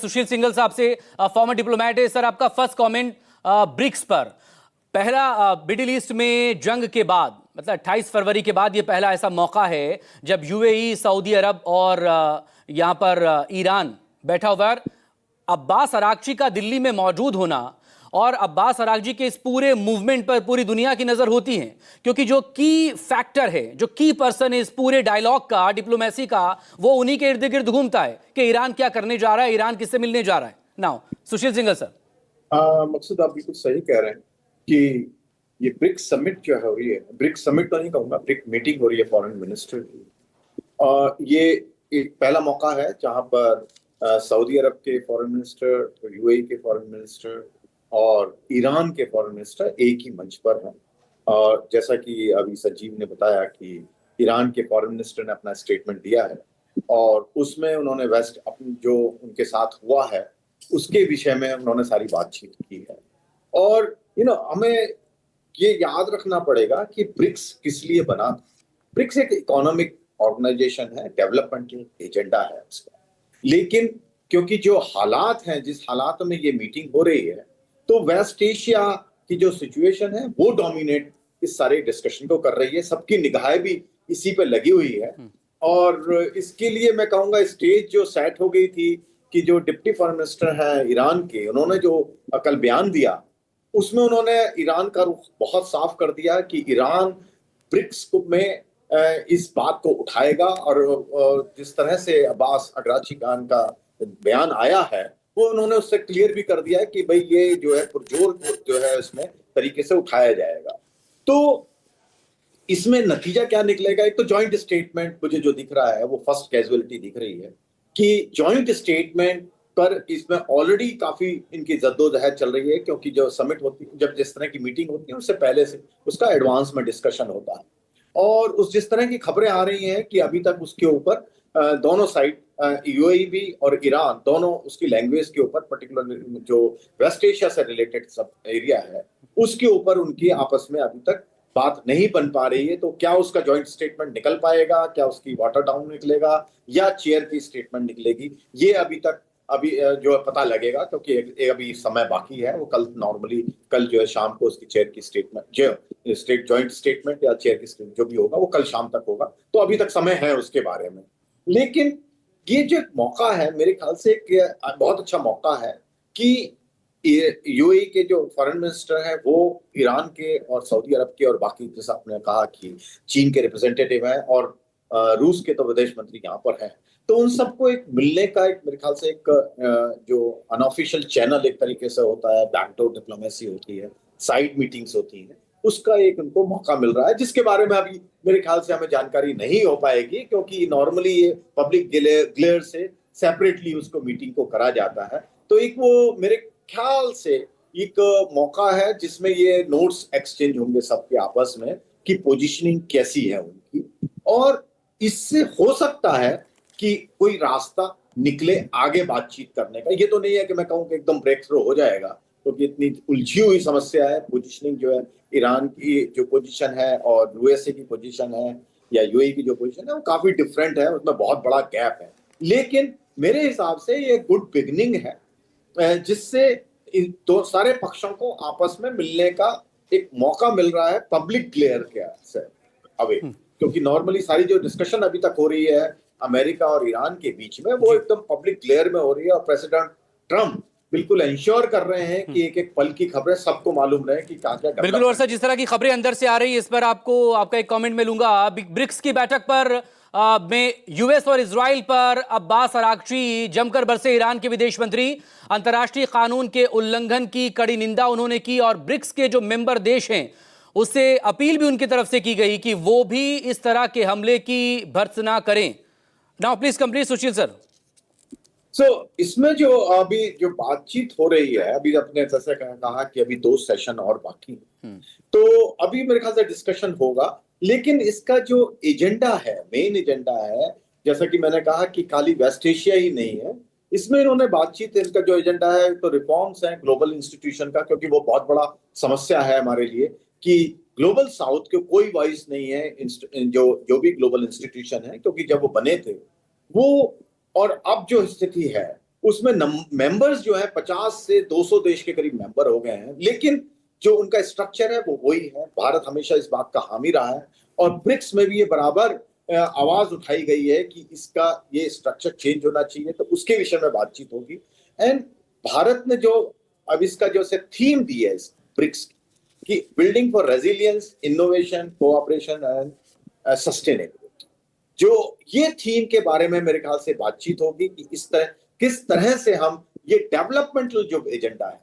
सुशील सिंघल साहब से, farmer diplomat है सर, आपका फर्स्ट कमेंट ब्रिक्स पर। पहला मिडिल ईस्ट में जंग के बाद, मतलब 28 फरवरी के बाद ये पहला ऐसा मौका है जब यूएई, सऊदी अरब और यहाँ पर ईरान बैठा हुआ है। अब्बास अरागची का दिल्ली में मौजूद होना और अब्बास अरागची के इस पूरे मूवमेंट पर पूरी दुनिया की नजर होती है, क्योंकि जो की फैक्टर है, जो की पर्सन है इस पूरे डायलॉग का, डिप्लोमेसी का, वो उन्हीं के इर्द गिर्द घूमता है कि ईरान क्या करने जा रहा है, ईरान किससे मिलने जा रहा है। नाउ सुशील सिंघल सर। मकसूद, आप बिल्कुल सही कह रहे हैं कि ये ब्रिक्स समिट जो हो रही है, ब्रिक्स समिट तो नहीं कहूंगा, ब्रिक्स मीटिंग हो रही है फॉरेन मिनिस्टर की। ये एक पहला मौका है जहां पर सऊदी अरब के फॉरेन मिनिस्टर, यूएई के फॉरेन मिनिस्टर और ईरान के फॉरेन मिनिस्टर एक ही मंच पर हैं। और जैसा कि अभी संजीव ने बताया कि ईरान के फॉरेन मिनिस्टर ने अपना स्टेटमेंट दिया है और उसमें उन्होंने वेस्ट अपनी जो उनके साथ हुआ है उसके विषय में उन्होंने सारी बातचीत की है। और हमें ये याद रखना पड़ेगा कि ब्रिक्स किस लिए बना था। ब्रिक्स एक इकोनॉमिक ऑर्गेनाइजेशन है, डेवलपमेंट एजेंडा है उसका, लेकिन क्योंकि जो हालात हैं, जिस हालात में ये मीटिंग हो रही है, तो वेस्ट एशिया की जो सिचुएशन है वो डोमिनेट इस सारे डिस्कशन को कर रही है। सबकी निगाहें भी इसी पे लगी हुई है और इसके लिए मैं कहूंगा स्टेज जो सेट हो गई थी कि जो डिप्टी फॉरेन मिनिस्टर है ईरान के, उन्होंने जो कल बयान दिया उसमें उन्होंने ईरान का रुख बहुत साफ कर दिया कि ईरान ब्रिक्स में इस बात को उठाएगा और जिस तरह से अब्बास अरागची खान का बयान आया है वो उन्होंने उससे क्लियर भी कर दिया है कि भाई ये जो है पुरजोर जो है इसमें तरीके से उठाया जाएगा। तो इसमें नतीजा क्या निकलेगा? एक तो जॉइंट स्टेटमेंट मुझे जो दिख रहा है वो फर्स्ट कैजुअलिटी दिख रही है कि जॉइंट स्टेटमेंट पर इसमें ऑलरेडी काफी इनकी जद्दोजहद चल रही है, क्योंकि जो समिट होती है, जब जिस तरह की मीटिंग होती है उससे पहले से उसका एडवांस में डिस्कशन होता है और उस जिस तरह की खबरें आ रही हैं कि अभी तक उसके ऊपर दोनों साइड, यूएई भी और ईरान दोनों, उसकी लैंग्वेज के ऊपर, पर्टिकुलर जो वेस्ट एशिया से रिलेटेड सब एरिया है उसके ऊपर उनकी आपस में अभी तक बात नहीं बन पा रही है। तो क्या उसका जॉइंट स्टेटमेंट निकल पाएगा, क्या उसकी वाटर डाउन निकलेगा या चेयर की स्टेटमेंट निकलेगी, ये अभी जो पता लगेगा, क्योंकि अभी समय बाकी है। वो कल जो है शाम को उसकी चेयर की स्टेटमेंट, जो जॉइंट स्टेटमेंट या चेयर की स्टेटमेंट जो भी होगा वो कल शाम तक होगा, तो अभी तक समय है उसके बारे में। लेकिन ये जो मौका है मेरे ख्याल से बहुत अच्छा मौका है कि यूएई के जो फॉरेन मिनिस्टर है वो ईरान के और सऊदी अरब के और बाकी, जैसा आपने कहा कि चीन के रिप्रेजेंटेटिव हैं और रूस के तो विदेश मंत्री यहाँ पर हैं, तो उन सबको एक मिलने का एक मेरे ख्याल से एक जो अनऑफिशियल चैनल एक तरीके से होता है, बैकडोर डिप्लोमेसी होती है, साइड मीटिंग्स होती है, उसका एक उनको मौका मिल रहा है, जिसके बारे में अभी मेरे ख्याल से हमें जानकारी नहीं हो पाएगी, क्योंकि नॉर्मली ये पब्लिक ग्लेयर से सेपरेटली उसको मीटिंग को करा जाता है। तो एक वो मेरे ख्याल से एक मौका है जिसमें ये नोट्स एक्सचेंज होंगे सबके आपस में कि पोजीशनिंग कैसी है उनकी, और इससे हो सकता है कि कोई रास्ता निकले आगे बातचीत करने का। ये तो नहीं है कि मैं कहूं कि एकदम ब्रेक थ्रू हो जाएगा, क्योंकि इतनी उलझी हुई समस्या है। पोजीशनिंग जो है, ईरान की जो पोजीशन है और यूएसए की पोजीशन है या यूएई की जो पोजीशन है वो काफी डिफरेंट है, उसमें बहुत बड़ा गैप है। लेकिन मेरे हिसाब से ये गुड बिगनिंग है, जिससे इन दो सारे पक्षों को आपस में मिलने का एक मौका मिल रहा है पब्लिक ग्लेयर के से अवे, क्योंकि नॉर्मली सारी जो डिस्कशन अभी तक हो रही है अमेरिका और ईरान के बीच में वो एकदम पब्लिक ग्लेयर में हो रही है और प्रेसिडेंट ट्रम्प बिल्कुल इंश्योर कर रहे हैं कि एक एक पल की खबरें सबको मालूम रहे कि क्या क्या। बिल्कुल। और सर, जिस तरह की खबरें अंदर से आ रही है इस पर आपका एक कमेंट मैं लूंगा। ब्रिक्स की बैठक पर में यूएस और इजराइल पर अब्बास अरागची जमकर बरसे। ईरान के विदेश मंत्री अंतर्राष्ट्रीय कानून के उल्लंघन की कड़ी निंदा उन्होंने की और ब्रिक्स के जो मेंबर देश हैं उससे अपील भी उनकी तरफ से की गई कि वो भी इस तरह के हमले की भर्त्सना करें। Now please complete Sushil sir. इसमें जो अभी जो बातचीत हो रही है, अभी अपने जैसे कहा कि अभी 2 सेशन और बाकी है, तो अभी मेरे ख्याल से डिस्कशन होगा। लेकिन इसका जो एजेंडा है, मेन एजेंडा है, जैसा कि मैंने कहा कि खाली वेस्ट एशिया ही नहीं है, इसमें इन्होंने बातचीत, इनका जो एजेंडा है तो रिफॉर्म्स है ग्लोबल इंस्टीट्यूशन का, क्योंकि वो बहुत बड़ा समस्या है हमारे लिए कि ग्लोबल साउथ के कोई वॉइस नहीं है जो भी ग्लोबल इंस्टीट्यूशन है, क्योंकि जब वो बने थे वो, और अब जो स्थिति है उसमें मेंबर्स जो है 50 से 200 देश के करीब मेंबर हो गए हैं, लेकिन जो उनका स्ट्रक्चर है वो वही है। भारत हमेशा इस बात का हामी रहा है और ब्रिक्स में भी ये बराबर आवाज उठाई गई है कि इसका ये स्ट्रक्चर चेंज होना चाहिए, तो उसके विषय में बातचीत होगी। एंड भारत ने जो अब इसका जो से थीम दी है ब्रिक्स की, building for resilience, innovation, cooperation and sustainability, जो ये थीम के बारे में मेरे ख्याल से बातचीत होगी कि किस तरह से हम ये डेवलपमेंटल जो एजेंडा है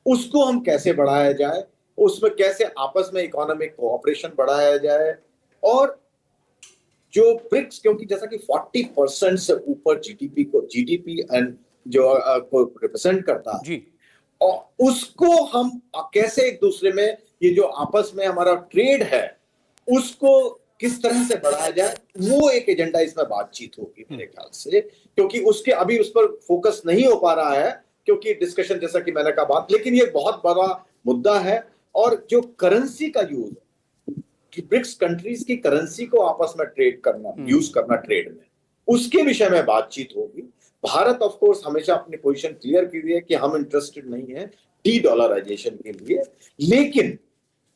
उसको हम कैसे बढ़ाया जाए, उसमें कैसे आपस में इकोनॉमिक कोऑपरेशन बढ़ाया जाए, और जो ब्रिक्स, क्योंकि जैसा कि 40% से ऊपर जीडीपी एंड जो को रिप्रेजेंट करता है, जी और उसको हम कैसे एक दूसरे में ये जो आपस में हमारा ट्रेड है उसको किस तरह से बढ़ाया जाए, वो एक एजेंडा इसमें बातचीत होगी मेरे ख्याल से। क्योंकि उसके अभी उस पर फोकस नहीं हो पा रहा है, क्योंकि डिस्कशन जैसा कि मैंने कहा बात, लेकिन ये बहुत बड़ा मुद्दा है। और जो करेंसी का यूज कि ब्रिक्स कंट्रीज की करेंसी को आपस में ट्रेड करना, यूज करना ट्रेड में, उसके विषय में बातचीत होगी। भारत ऑफ कोर्स हमेशा अपनी पोजीशन क्लियर की हुई है कि हम इंटरेस्टेड नहीं है डी-डॉलराइजेशन के लिए, लेकिन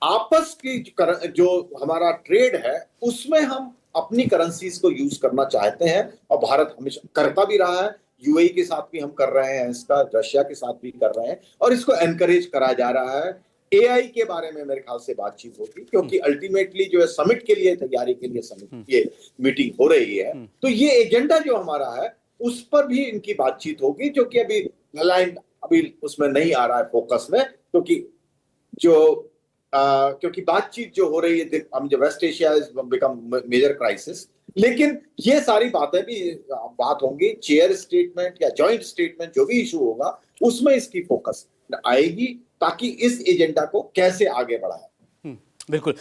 आपस की जो हमारा ट्रेड है उसमें हम अपनी करेंसीज को यूज करना चाहते हैं, और भारत हमेशा करता भी रहा है। यूएई के साथ भी हम कर रहे हैं इसका, रशिया के साथ भी कर रहे हैं, और इसको एनकरेज करा जा रहा है। एआई के बारे में मेरे ख्याल से बातचीत होगी, क्योंकि अल्टीमेटली जो है समिट के लिए तैयारी के लिए समिट ये मीटिंग हो रही है, तो ये एजेंडा जो हमारा है उस पर भी इनकी बातचीत होगी, जो कि अभी उसमें नहीं आ रहा है फोकस में, क्योंकि बातचीत जो हो रही है, हम जो West Asia is become major crisis, लेकिन ये सारी बातें भी बात होंगी। चेयर स्टेटमेंट या जॉइंट स्टेटमेंट जो भी इशू होगा उसमें इसकी फोकस आएगी, ताकि इस एजेंडा को कैसे आगे बढ़ाएं। बिल्कुल।